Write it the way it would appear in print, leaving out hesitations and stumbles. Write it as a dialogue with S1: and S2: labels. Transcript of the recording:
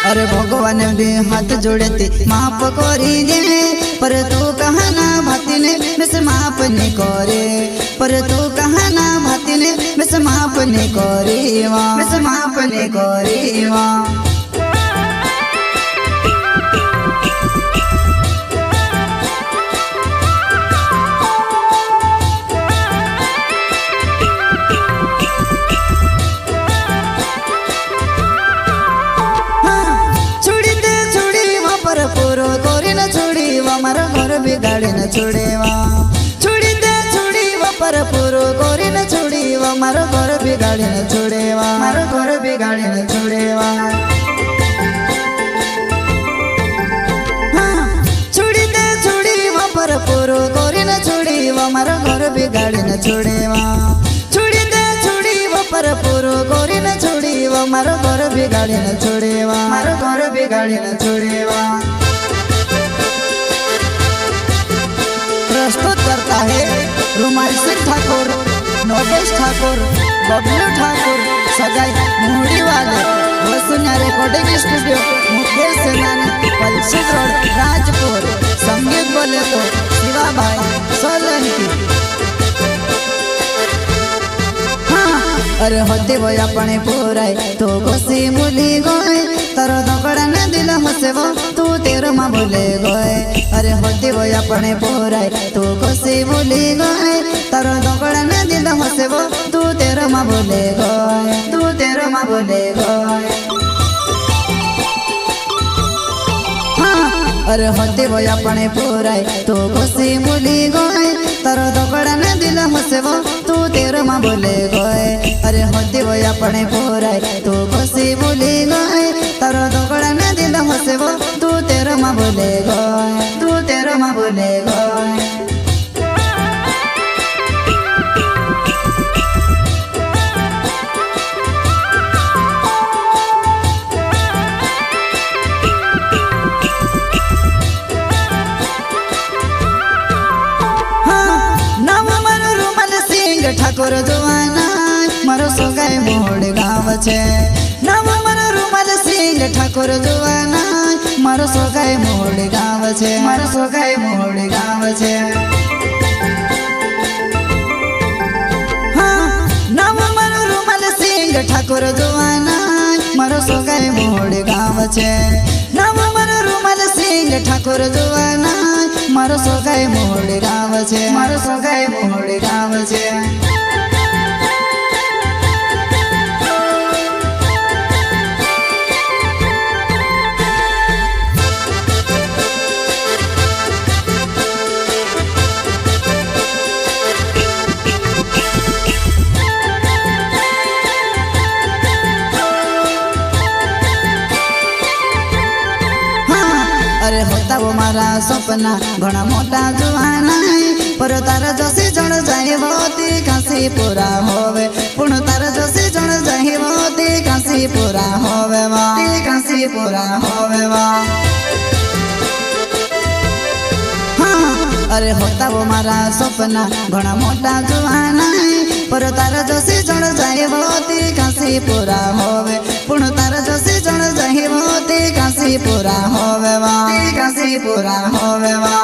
S1: अरे भगवान भी हाथ जोड़ते माफ करी दे, पर तू कहना भाती ने मिस माफ नहीं करे, पर तू कहना भाती ने मिस माफ नहीं करे, मिस माफ नहीं करे। पूरो कोरी न छोड़ी वा मारा घर बिगाड़ी न छोड़ेवा, छोड़ी दे छोड़ी वा पर पूरो कोरी न छोड़ी वा मारा घर बिगाड़ी न छोड़ेवा, मारा घर बिगाड़ी न छोड़ेवा। छोड़ी दे छोड़ी वा पर पूरो कोरी न छोड़ी वा मारा घर बिगाड़ी न छोड़ेवा, छोड़ी दे छोड़ी वा पर पूरो कोरी न छोड़ी वा मारा घर बिगाड़ी न छोड़ेवा, मारा घर बिगाड़ी न छोड़ेवा। प्रस्तुत करता है रुमाल सिंह ठाकुर, नोटेश ठाकुर, बबलू ठाकुर, सगाई मुहड़ी वाले, वसुन्या रिकॉर्डिंग स्टूडियो, मुकेश सेनानी, पलसी रोड, राजपुर। संगीत बोले तो शिवा भाई सोलंकी। अरे होते वो अपने पूराई तो गोसी मुली गोए, तारो दकड़ा ने दिल हसेबो तू तेरे माँ बोले गोए। अरे होते वो अपने पूराई तो गोसी मुली गोए, तारो दकड़ा ने दिल हसेबो तू तेरे माँ बोले गोए, तू तेरे माँ बोले गोए। अरे होते वो अपने पूराई तो गोसी मुली गोए, तारो दकड़ा ने दिल हसेबो तू तेरे माँ बोले गोए। अरे होते वो अपने पूराई तो गोसी मुली गोए, तारो दकड़ा ने दिल हसेबो तू तेरे माँ बोले गोए, तू तेरे माँ बोले गोए। ठाकुर जुआना मारो सोगाई मोड़ गाँव छे, नाम मारो रुमाल सिंह ठाकुर जुआना मारो सोगाई मोड़ गाँव छे, मारो सोगाई मोड़ गाँव छे। हाँ नाम मारो रुमाल सिंह ठाकुर जुआना मारो सोगाई मोड़ गाँव छे, नाम मारो रुमाल सिंह ठाकुर जुआना मारो सोगाई मोड़ गाँव छे, मारो सोगाई मोड़ गाँव छे। अरे होता वो मारा सपना घना मोटा जुआना, पर तारा जोशी जण जाए होती काशी पूरा होवे, पुण तारा जोशी जण जाए होती काशी पूरा होवे वा, काशी पूरा होवे वा। अरे होता वो मारा सपना घना मोटा जुआना, पर तारा जोशी जण जाए होती काशी पूरा होवे, पुण तारा जोशी जण जाए होती काशी पूरा होवे वा, काशी पूरा होवे वा।